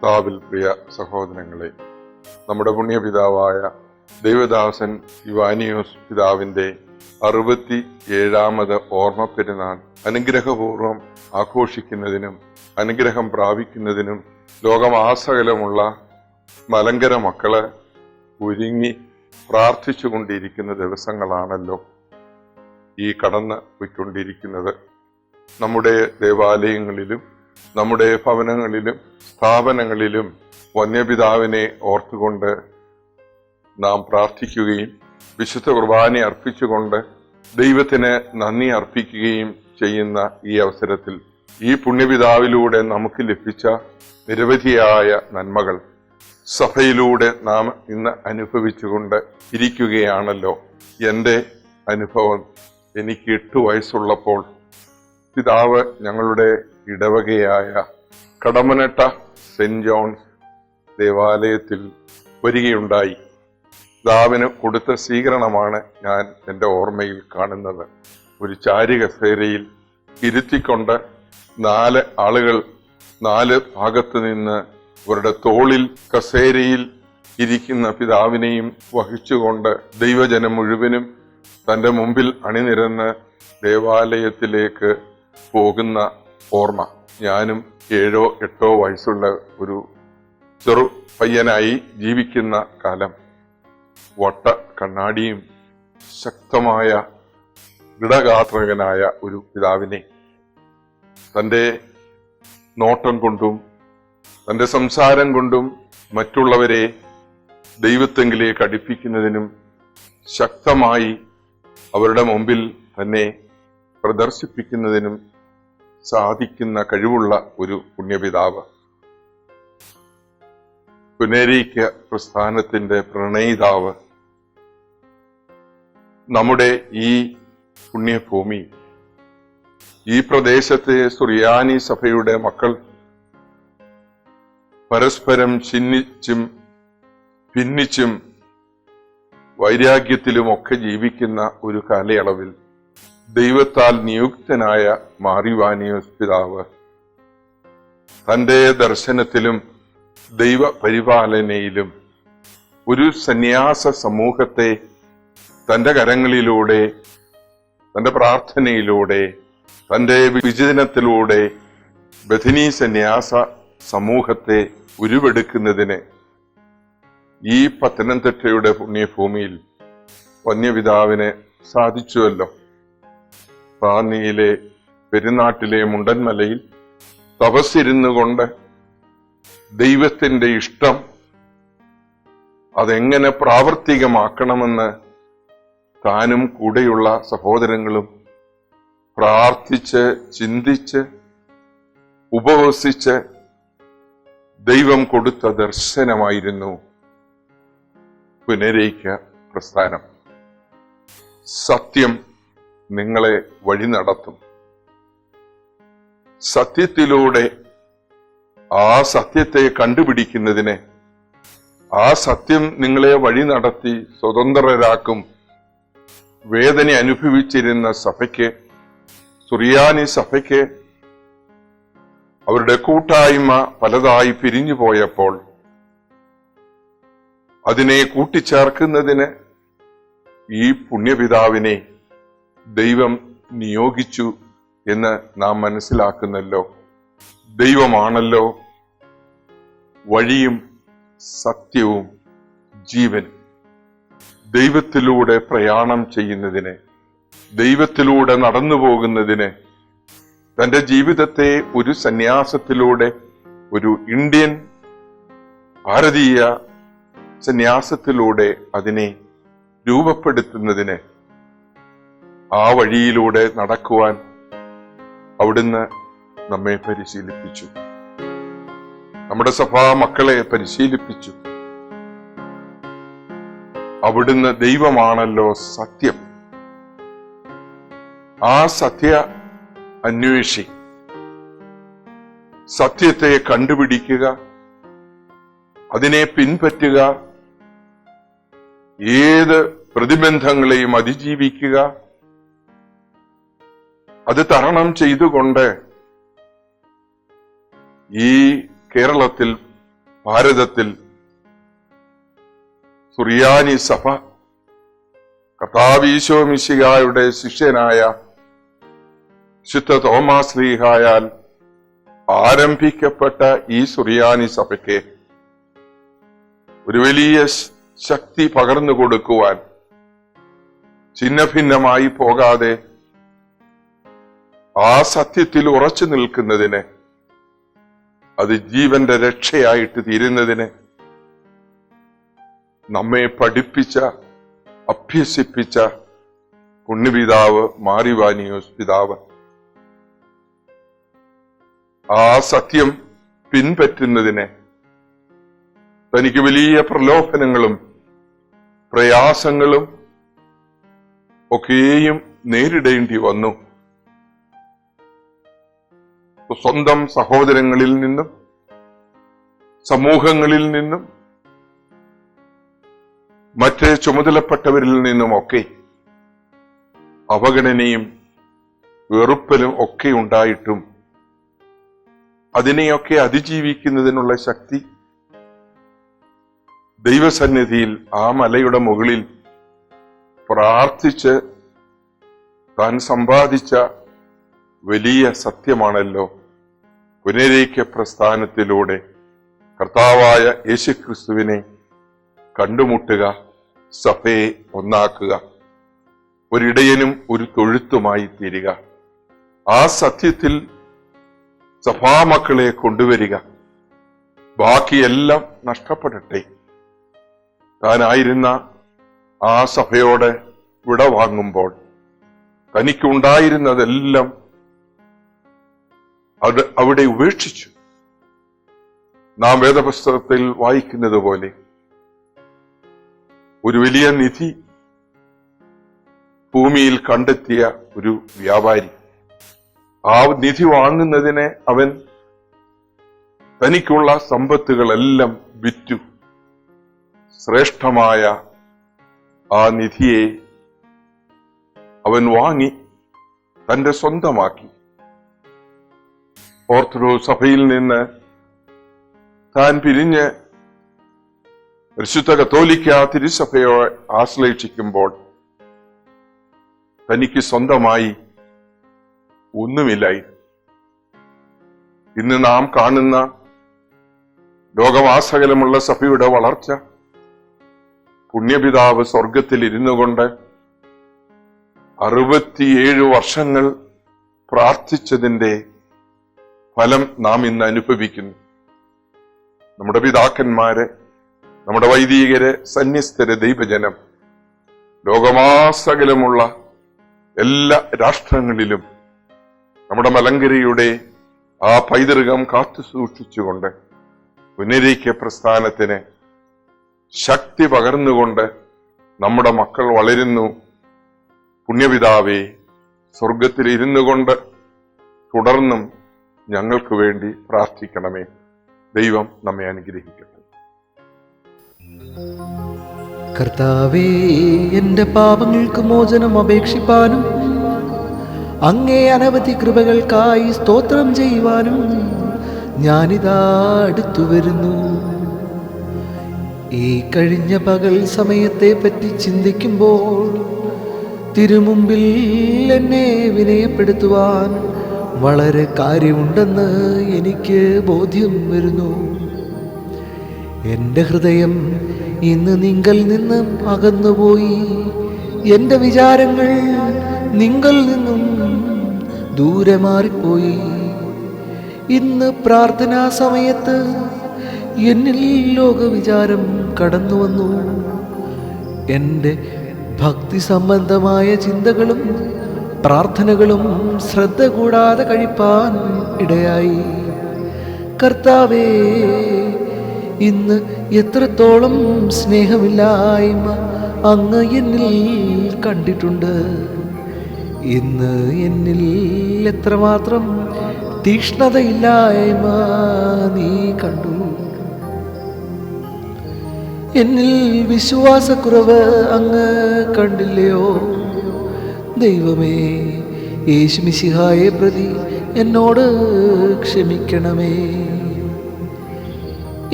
കർത്താവിൽ പ്രിയ സഹോദരങ്ങളെ, നമ്മുടെ പുണ്യപിതാവായ ദൈവദാസൻ ഇവാനിയോസ് പിതാവിന്റെ 67ാമത് ഓർമ്മ പെരുന്നാൾ അനുഗ്രഹപൂർവ്വം ആഘോഷിക്കുന്നതിനും അനുഗ്രഹം പ്രാപിക്കുന്നതിനും ലോകമാസകലമുള്ള മലങ്കര മക്കള് ഒരുങ്ങി പ്രാർത്ഥിച്ചുകൊണ്ടിരിക്കുന്ന ദിവസങ്ങളാണല്ലോ ഈ കടന്നു പോയിക്കൊണ്ടിരിക്കുന്നത്. നമ്മുടെ ദേവാലയങ്ങളിലും നമ്മുടെ ഭവനങ്ങളിലും സ്ഥാപനങ്ങളിലും വന്യപിതാവിനെ ഓർത്തുകൊണ്ട് നാം പ്രാർത്ഥിക്കുകയും വിശുദ്ധ കുർബാന അർപ്പിച്ചുകൊണ്ട് ദൈവത്തിന് നന്ദി അർപ്പിക്കുകയും ചെയ്യുന്ന ഈ അവസരത്തിൽ ഈ പുണ്യപിതാവിലൂടെ നമുക്ക് ലഭിച്ച നിരവധിയായ നന്മകൾ സഭയിലൂടെ നാം ഇന്ന് അനുഭവിച്ചുകൊണ്ട് ഇരിക്കുകയാണല്ലോ. എൻ്റെ അനുഭവം, എനിക്ക് 8 വയസ്സുള്ളപ്പോൾ പിതാവ് ഞങ്ങളുടെ ഇടവകയായ കടമനട്ട സെന്റ് ജോൺസ് ദേവാലയത്തിൽ വരികയുണ്ടായി. പിതാവിന് കൊടുത്ത സ്വീകരണമാണ് ഞാൻ എൻ്റെ ഓർമ്മയിൽ കാണുന്നത്. ഒരു ചാരുകസേരയിൽ ഇരുത്തിക്കൊണ്ട് 4 ആളുകൾ 4 ഭാഗത്ത് നിന്ന് അവരുടെ തോളിൽ കസേരയിൽ ഇരിക്കുന്ന പിതാവിനെയും വഹിച്ചുകൊണ്ട് ദൈവജനം മുഴുവനും തൻ്റെ മുമ്പിൽ അണിനിരന്ന് ദേവാലയത്തിലേക്ക് പോകുന്ന ഓർമ്മ. ഞാനും 7 or 8 വയസ്സുള്ള ഒരു ചെറു പയ്യനായി ജീവിക്കുന്ന കാലം വട്ട കണ്ണാടിയും ശക്തമായ ദൃഢഗാത്രകനായ ഒരു പിതാവിനെ തൻ്റെ നോട്ടം കൊണ്ടും തൻ്റെ സംസാരം കൊണ്ടും മറ്റുള്ളവരെ ദൈവത്തെങ്കിലേക്ക് അടുപ്പിക്കുന്നതിനും ശക്തമായി അവരുടെ മുമ്പിൽ തന്നെ പ്രദർശിപ്പിക്കുന്നതിനും സാധിക്കുന്ന കഴിവുള്ള ഒരു പുണ്യപിതാവ്. പുനരീക്യ പ്രസ്ഥാനത്തിന്റെ പ്രണയിതാവ്. നമ്മുടെ ഈ പുണ്യഭൂമി, ഈ പ്രദേശത്തെ സുറിയാനി സഭയുടെ മക്കൾ പരസ്പരം ചിഹ്നിച്ചും ഭിന്നിച്ചും വൈരാഗ്യത്തിലുമൊക്കെ ജീവിക്കുന്ന ഒരു കാലയളവിൽ ദൈവത്താൽ നിയുക്തനായ മാർ ഇവാനിയോസ് പിതാവ് തന്റെ ദർശനത്തിലും ദൈവ പരിപാലനയിലും ഒരു സന്യാസ സമൂഹത്തെ തന്റെ കരങ്ങളിലൂടെ, തന്റെ പ്രാർത്ഥനയിലൂടെ, തന്റെ വിചിന്തനത്തിലൂടെ ബഥനി സന്യാസ സമൂഹത്തെ ഉരുവെടുക്കുന്നതിന് ഈ പത്തനംതിട്ടയുടെ പുണ്യഭൂമിയിൽ വന്യപിതാവിന് സാധിച്ചുവല്ലോ. റാന്നിയിലെ പെരുന്നാട്ടിലെ മുണ്ടൻമലയിൽ തപസ്സിരുന്നു കൊണ്ട് ദൈവത്തിന്റെ ഇഷ്ടം അതെങ്ങനെ പ്രാവർത്തികമാക്കണമെന്ന് താനും കൂടെയുള്ള സഹോദരങ്ങളും പ്രാർത്ഥിച്ച് ചിന്തിച്ച് ഉപവസിച്ച് ദൈവം കൊടുത്ത ദർശനമായിരുന്നു പുനരൈക്യ പ്രസ്ഥാനം. സത്യം നിങ്ങളെ വഴി നടത്തും. സത്യത്തിലൂടെ ആ സത്യത്തെ കണ്ടുപിടിക്കുന്നതിന്, ആ സത്യം നിങ്ങളെ വഴി നടത്തി സ്വതന്ത്രരാക്കും. വേദന അനുഭവിച്ചിരുന്ന സഭയ്ക്ക്, സുറിയാനി സഭയ്ക്ക് അവരുടെ കൂട്ടായ്മ പലതായി പിരിഞ്ഞു പോയപ്പോൾ അതിനെ കൂട്ടിച്ചേർക്കുന്നതിന് ഈ പുണ്യപിതാവിനെ ദൈവം നിയോഗിച്ചു എന്ന് നാം മനസ്സിലാക്കുന്നല്ലോ. ദൈവമാണല്ലോ വഴിയും സത്യവും ജീവനും. ദൈവത്തിലൂടെ പ്രയാണം ചെയ്യുന്നതിന്, ദൈവത്തിലൂടെ നടന്നു പോകുന്നതിന്, തന്റെ ജീവിതത്തെ ഒരു സന്യാസത്തിലൂടെ, ഒരു ഇന്ത്യൻ ഭാരതീയ സന്യാസത്തിലൂടെ അതിനെ രൂപപ്പെടുത്തുന്നതിന്, ആ വഴിയിലൂടെ നടക്കുവാൻ അവിടുന്ന് നമ്മെ പരിശീലിപ്പിച്ചു. നമ്മുടെ സഭാ മക്കളെ പരിശീലിപ്പിച്ചു. അവിടുന്ന് ദൈവമാണല്ലോ സത്യം. ആ സത്യ അന്വേഷി, സത്യത്തെ കണ്ടുപിടിക്കുക, അതിനെ പിൻപറ്റുക, ഏത് പ്രതിബന്ധങ്ങളെയും അതിജീവിക്കുക, അത് തരണം ചെയ്തുകൊണ്ട് ഈ കേരളത്തിൽ ഭാരതത്തിൽ സുറിയാനി സഭ കർത്താവ് ഈശോ മിശിഹായുടെ ശിഷ്യനായ വിശുദ്ധ തോമാസ് ശ്ലീഹായാൽ ആരംഭിക്കപ്പെട്ട ഈ സുറിയാനി സഭയ്ക്ക് ഒരു വലിയ ശക്തി പകർന്നു കൊടുക്കുവാൻ, ഛിന്നഭിന്നമായി പോകാതെ ആ സത്യത്തിൽ ഉറച്ചു നിൽക്കുന്നതിന്, അത് ജീവന്റെ രക്ഷയായിട്ട് തീരുന്നതിന് നമ്മെ പഠിപ്പിച്ച, അഭ്യസിപ്പിച്ച പുണ്യപിതാവ് മാർ ഇവാനിയോസ് പിതാവ് ആ സത്യം പിൻപറ്റുന്നതിന് തനിക്ക് വലിയ പ്രലോഭനങ്ങളും പ്രയാസങ്ങളും ഒക്കെയും നേരിടേണ്ടി വന്നു. സ്വന്തം സഹോദരങ്ങളിൽ നിന്നും സമൂഹങ്ങളിൽ നിന്നും മറ്റ് ചുമതലപ്പെട്ടവരിൽ നിന്നുമൊക്കെ അവഗണനയും വെറുപ്പലും ഒക്കെ ഉണ്ടായിട്ടും അതിനെയൊക്കെ അതിജീവിക്കുന്നതിനുള്ള ശക്തി ദൈവസന്നിധിയിൽ ആ മലയുടെ മുകളിൽ പ്രാർത്ഥിച്ച് താൻ സമ്പാദിച്ച വലിയ സത്യമാണല്ലോ പുനരേക്യ പ്രസ്ഥാനത്തിലൂടെ കർത്താവായ യേശുക്രിസ്തുവിനെ കണ്ടുമുട്ടുക, സഭയെ ഒന്നാക്കുക, ഒരിടയനും ഒരു തൊഴുത്തുമായി തീരുക. ആ സത്യത്തിൽ സഭാമക്കളെ കൊണ്ടുവരിക. ബാക്കിയെല്ലാം നഷ്ടപ്പെടട്ടെ. താനായിരുന്ന ആ സഭയോട് വിട വാങ്ങുമ്പോൾ തനിക്കുണ്ടായിരുന്നതെല്ലാം അവിടെ ഉപേക്ഷിച്ചു. നാം വേദപുസ്തകത്തിൽ വായിക്കുന്നത് പോലെ ഒരു വലിയ നിധി ഭൂമിയിൽ കണ്ടെത്തിയ ഒരു വ്യാപാരി ആ നിധി വാങ്ങുന്നതിന് അവൻ തനിക്കുള്ള സമ്പത്തുകളെല്ലാം വിറ്റു. ശ്രേഷ്ഠമായ ആ നിധിയെ അവൻ വാങ്ങി തന്റെ സ്വന്തമാക്കി. ഓർത്തഡോക്സ് സഭയിൽ നിന്ന് താൻ പിരിഞ്ഞ് പരിശുദ്ധ കത്തോലിക്ക തിരുസഭയെ ആശ്ലേഷിക്കുമ്പോൾ തനിക്ക് സ്വന്തമായി ഒന്നുമില്ലായി. ഇന്ന് നാം കാണുന്ന ലോകമാസകലമുള്ള സഭയുടെ വളർച്ച പുണ്യപിതാവ് സ്വർഗത്തിൽ ഇരുന്നു കൊണ്ട് 67 വർഷങ്ങൾ പ്രാർത്ഥിച്ചതിന്റെ ഫലം നാം ഇന്ന് അനുഭവിക്കുന്നു. നമ്മുടെ പിതാക്കന്മാര്, നമ്മുടെ വൈദികര്, സന്യസ്തര്, ദൈവജനം ലോകമാസകലമുള്ള എല്ലാ രാഷ്ട്രങ്ങളിലും നമ്മുടെ മലങ്കരയുടെ ആ പൈതൃകം കാത്തു സൂക്ഷിച്ചുകൊണ്ട് പുനരേക്യ പ്രസ്ഥാനത്തിന് ശക്തി പകർന്നുകൊണ്ട് നമ്മുടെ മക്കൾ വളരുന്നു. പുണ്യപിതാവേ, സ്വർഗത്തിൽ ഇരുന്നു കൊണ്ട് തുടർന്നും ഞങ്ങൾക്ക് വേണ്ടി പ്രാർത്ഥിക്കണമേ. ദൈവം നമ്മെ അനുഗ്രഹിക്കട്ടെ. കർത്താവേ, എന്റെ പാപങ്ങൾക്ക് മോചനം അപേക്ഷിപ്പാനും അങ്ങേ അനവധി കൃപകൾക്കായി സ്തോത്രം ചെയ്യുവാനും ഞാനിതാ അടുത്തു വരുന്നു. ഈ കഴിഞ്ഞ പകൽ സമയത്തെ പറ്റി ചിന്തിക്കുമ്പോൾ തിരുമുമ്പിൽ എന്നെ വിനയപ്പെടുത്തുവാൻ വളരെ കാര്യമുണ്ടെന്ന് എനിക്ക് ബോധ്യം വരുന്നു. എൻ്റെ ഹൃദയം ഇന്ന് നിങ്കൽ നിന്ന് അകന്നുപോയി. എൻ്റെ വിചാരങ്ങൾ നിങ്കൽ നിന്നും ദൂരെ മാറിപ്പോയി. ഇന്ന് പ്രാർത്ഥനാ സമയത്ത് എന്നിൽ ലോകവിചാരം കടന്നു വന്നു. എൻ്റെ ഭക്തി സംബന്ധമായ ചിന്തകളും പ്രാർത്ഥനകളും ശ്രദ്ധ കൂടാതെ കഴിപ്പാൻ ഇടയായി. കർത്താവേ, ഇന്ന് എത്രത്തോളം സ്നേഹമില്ലായ്മ അങ്ങ് എന്നിൽ കണ്ടിട്ടുണ്ട്. ഇന്ന് എന്നിൽ എത്രമാത്രം തീക്ഷ്ണതയില്ലായ്മ നീ കണ്ടു. എന്നിൽ വിശ്വാസക്കുറവ് അങ്ങ് കണ്ടില്ലയോ? ദൈവമേ, യേശുമിശിഹായെ പ്രതി എന്നോട് ക്ഷമിക്കണമേ.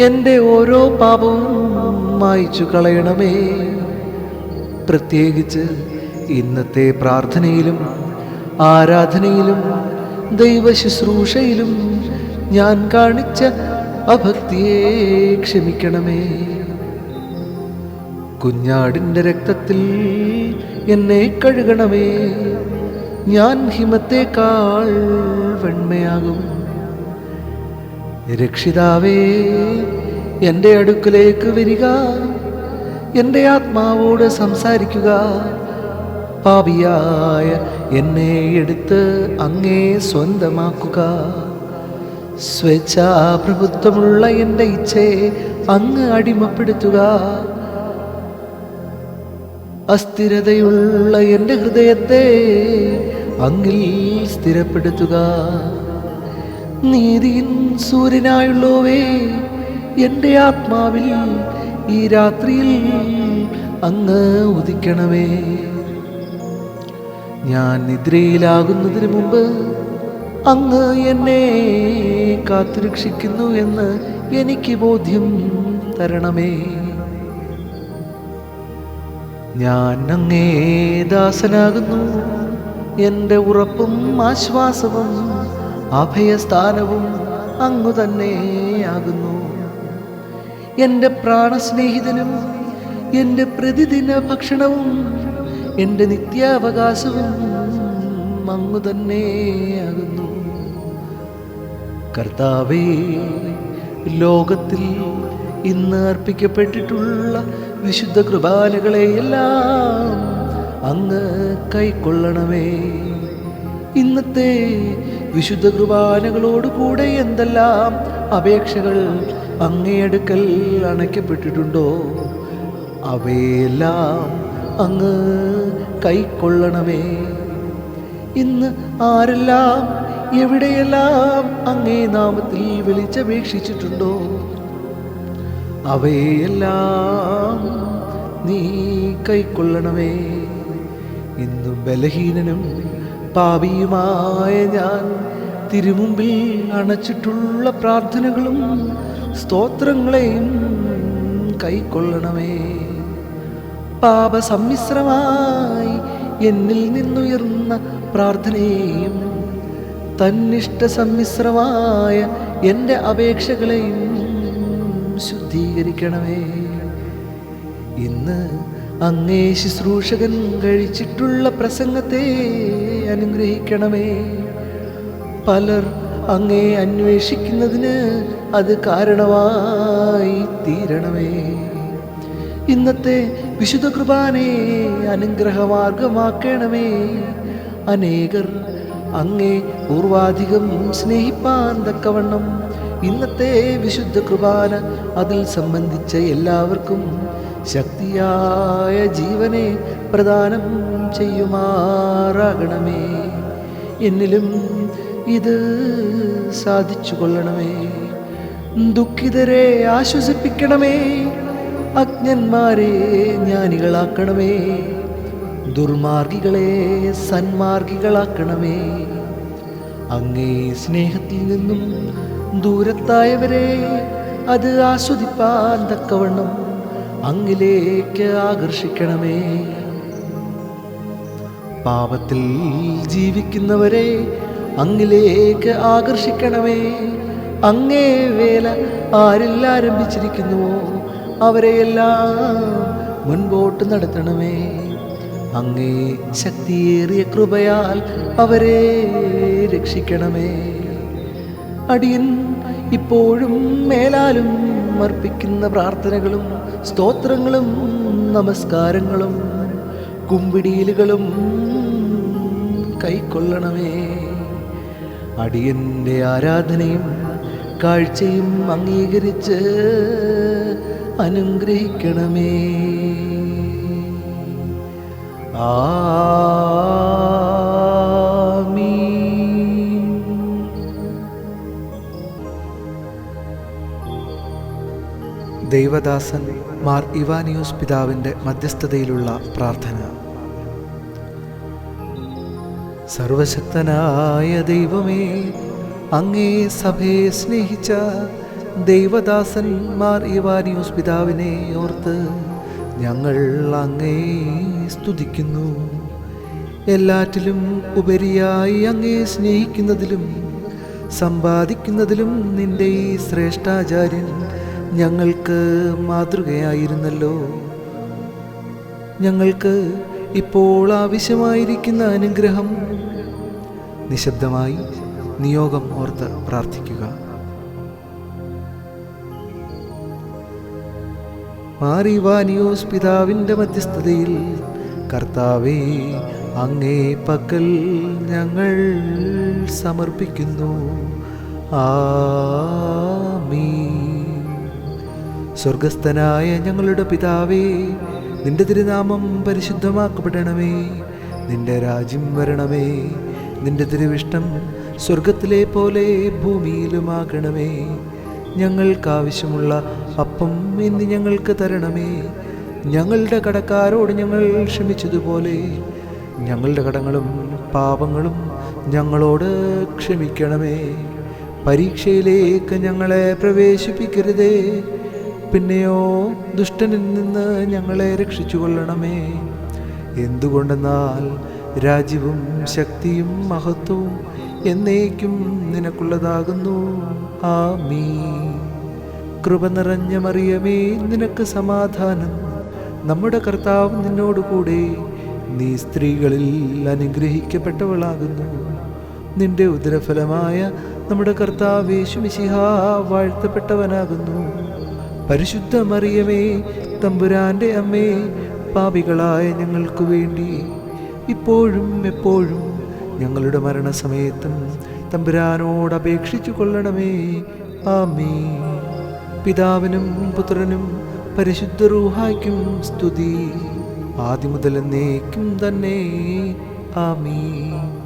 എൻ്റെ ഓരോ പാപവും മായ്ച്ചു കളയണമേ. പ്രത്യേകിച്ച് ഇന്നത്തെ പ്രാർത്ഥനയിലും ആരാധനയിലും ദൈവശുശ്രൂഷയിലും ഞാൻ കാണിച്ച അഭക്തിയെ ക്ഷമിക്കണമേ. കുഞ്ഞാടിൻ്റെ രക്തത്തിൽ എന്നെ കഴുകണമേ. ഞാൻ ഹിമത്തേക്കാൾ വെണ്മയാകും. രക്ഷിതാവേ, എൻ്റെ അടുക്കലേക്ക് വരിക. എൻ്റെ ആത്മാവോട് സംസാരിക്കുക. പാപിയായ എന്നെ എടുത്ത് അങ്ങേ സ്വന്തമാക്കുക. സ്വേച്ഛാപ്രഭുത്വമുള്ള എൻ്റെ ഇച്ഛയെ അങ്ങ് അടിമപ്പെടുത്തുക. അസ്ഥിരതയുള്ള എൻ്റെ ഹൃദയത്തെ അങ്ങിൽ സ്ഥിരപ്പെടുത്തുക. നീതിയിൻ സൂര്യനായുള്ളോവേ, എൻ്റെ ആത്മാവിൽ ഈ രാത്രിയിൽ അങ്ങ് ഉദിക്കണമേ. ഞാൻ നിദ്രയിലാകുന്നതിന് മുമ്പ് അങ്ങ് എന്നെ കാത്തുരക്ഷിക്കുന്നു എന്ന് എനിക്ക് ബോധ്യം തരണമേ. ഞാൻ അങ്ങേ ദാസനാകുന്നു. എൻ്റെ ഉറപ്പും ആശ്വാസവും അഭയസ്ഥാനവും അങ്ങു തന്നെയാകുന്നു. എൻ്റെ പ്രാണസ്നേഹിതനും എൻ്റെ പ്രതിദിന ഭക്ഷണവും എൻ്റെ നിത്യാവകാശവും അങ്ങു തന്നെയാകുന്നു. കർത്താവേ, ലോകത്തിൽ ഇന്ന് അർപ്പിക്കപ്പെട്ടിട്ടുള്ള വിശുദ്ധ കുർബാനകളെയെല്ലാം അങ്ങ് കൈക്കൊള്ളണമേ. ഇന്നത്തെ വിശുദ്ധ കുർബാനകളോടുകൂടെ എന്തെല്ലാം അപേക്ഷകൾ അങ്ങേ അടുക്കൽ അണയ്ക്കപ്പെട്ടിട്ടുണ്ടോ അവയെല്ലാം അങ്ങ് കൈക്കൊള്ളണമേ. ഇന്ന് ആരെല്ലാം എവിടെയെല്ലാം അങ്ങേ നാമത്തിൽ വിളിച്ചപേക്ഷിച്ചിട്ടുണ്ടോ അവയെല്ലാം നീ കൈക്കൊള്ളണമേ. ഇന്നും ബലഹീനനും പാപിയുമായ ഞാൻ തിരുമുമ്പിൽ അണച്ചിട്ടുള്ള പ്രാർത്ഥനകളും സ്തോത്രങ്ങളെയും കൈക്കൊള്ളണമേ. പാപസമ്മിശ്രമായി എന്നിൽ നിന്നുയർന്ന പ്രാർത്ഥനയെയും തന്നിഷ്ട സമ്മിശ്രമായ എൻ്റെ അപേക്ഷകളെയും ശുദ്ധീകരിക്കണമേ. ഇന്ന് അങ്ങേ ശുശ്രൂഷകൻ കഴിച്ചിട്ടുള്ള പ്രസംഗത്തെ അനുഗ്രഹിക്കണമേ. പലർ അങ്ങേ അന്വേഷിക്കുന്നതിന് അത് കാരണമായി തീരണമേ. ഇന്നത്തെ വിശുദ്ധ കുർബാനയെ അനുഗ്രഹമാർഗമാക്കണമേ. അനേകർ അങ്ങേ പൂർവാധികം സ്നേഹിപ്പാൻ തക്കവണ്ണം ഇന്നത്തെ വിശുദ്ധ കുർബാന അതിൽ സംബന്ധിച്ച എല്ലാവർക്കും ശക്തിയായ ജീവനെ പ്രദാനം ചെയ്യുമാറാകണമേ. എന്നിലും ഇത് സാധിച്ചു കൊള്ളണമേ. ദുഃഖിതരെ ആശ്വസിപ്പിക്കണമേ. അജ്ഞന്മാരെ ജ്ഞാനികളാക്കണമേ. ദുർമാർഗികളെ സന്മാർഗികളാക്കണമേ. അങ്ങേ സ്നേഹത്തിൽ നിന്നും ദൂരത്തായവരെ അത് ആസ്വദിപ്പാൻ തക്കവണ്ണം അങ്ങിലേക്ക് ആകർഷിക്കണമേ. പാപത്തിൽ ജീവിക്കുന്നവരെ അങ്ങിലേക്ക് ആകർഷിക്കണമേ. അങ്ങേ വേല ആരിൽ ആരംഭിച്ചിരിക്കുന്നുവോ അവരെയെല്ലാം മുൻപോട്ട് നടത്തണമേ. അങ്ങേ ശക്തിയേറിയ കൃപയാൽ അവരെ രക്ഷിക്കണമേ. അടിയൻ ഇപ്പോഴും മേലാലും അർപ്പിക്കുന്ന പ്രാർത്ഥനകളും സ്തോത്രങ്ങളും നമസ്കാരങ്ങളും കുമ്പിടിയിലുകളും കൈക്കൊള്ളണമേ. അടിയൻ്റെ ആരാധനയും കാഴ്ചയും അംഗീകരിച്ച് അനുഗ്രഹിക്കണമേ. ആമീൻ. ദൈവദാസൻ മാർ ഇവാനിയോസ് പിതാവിൻ്റെ മധ്യസ്ഥതയിലുള്ള പ്രാർത്ഥന. സർവശക്തനായ ദൈവമേ, അങ്ങേ സഭയെ സ്നേഹിച്ച ദൈവദാസന്മാർ ഇവാനിയോസ് പിതാവിനെ ഓർത്ത് ഞങ്ങൾ അങ്ങേ സ്തുതിക്കുന്നു. എല്ലാറ്റിലും ഉപരിയായി അങ്ങേ സ്നേഹിക്കുന്നതിലും സമ്പാദിക്കുന്നതിലും നിന്റെ ഈ ശ്രേഷ്ഠാചാര്യൻ ഞങ്ങൾക്ക് മാതൃകയായിരുന്നല്ലോ. ഞങ്ങൾക്ക് ഇപ്പോൾ ആവശ്യമായിരിക്കുന്ന അനുഗ്രഹം നിശബ്ദമായി നിയോഗം ഓർത്ത് പ്രാർത്ഥിക്കുക. മാർ ഇവാനിയോസ് പിതാവിൻ്റെ മധ്യസ്ഥതയിൽ കർത്താവേ, അങ്ങേ പക്കൽ ഞങ്ങൾ സമർപ്പിക്കുന്നു. ആമീൻ. സ്വർഗസ്ഥനായ ഞങ്ങളുടെ പിതാവേ, നിന്റെ തിരുനാമം പരിശുദ്ധമാക്കപ്പെടണമേ. നിന്റെ രാജ്യം വരണമേ. നിന്റെ തിരുവിഷ്ടം സ്വർഗത്തിലെ പോലെ ഭൂമിയിലുമാകണമേ. ഞങ്ങൾക്കാവശ്യമുള്ള അപ്പം ഇന്ന് ഞങ്ങൾക്ക് തരണമേ. ഞങ്ങളുടെ കടക്കാരോട് ഞങ്ങൾ ക്ഷമിച്ചതുപോലെ ഞങ്ങളുടെ കടങ്ങളും പാപങ്ങളും ഞങ്ങളോട് ക്ഷമിക്കണമേ. പരീക്ഷയിലേക്ക് ഞങ്ങളെ പ്രവേശിപ്പിക്കരുതേ, പിന്നെയോ ദുഷ്ടനിൽ നിന്ന് ഞങ്ങളെ രക്ഷിച്ചുകൊള്ളണമേ. എന്തുകൊണ്ടെന്നാൽ രാജ്യവും ശക്തിയും മഹത്വവും എന്നേക്കും നിനക്കുള്ളതാകുന്നു. ആമീൻ. കൃപ നിറഞ്ഞ മറിയമേ, നിനക്ക് സമാധാനം. നമ്മുടെ കർത്താവ് നിന്നോടുകൂടെ. നീ സ്ത്രീകളിൽ അനുഗ്രഹിക്കപ്പെട്ടവളാകുന്നു. നിന്റെ ഉദരഫലമായ നമ്മുടെ കർത്താവ് യേശു മിശിഹാ വാഴ്ത്തപ്പെട്ടവനാകുന്നു. പരിശുദ്ധ മറിയമേ, തമ്പുരാന്റെ അമ്മേ, പാപികളായ ഞങ്ങൾക്ക് വേണ്ടി ഇപ്പോഴും എപ്പോഴും ഞങ്ങളുടെ മരണസമയത്തും തമ്പുരാനോട് അപേക്ഷിച്ചു കൊള്ളണമേ. ആമീൻ. പിതാവിനും പുത്രനും പരിശുദ്ധ റൂഹായ്ക്കും സ്തുതി, ആദിമുതൽ എന്നേക്കും തന്നെ. ആമീൻ.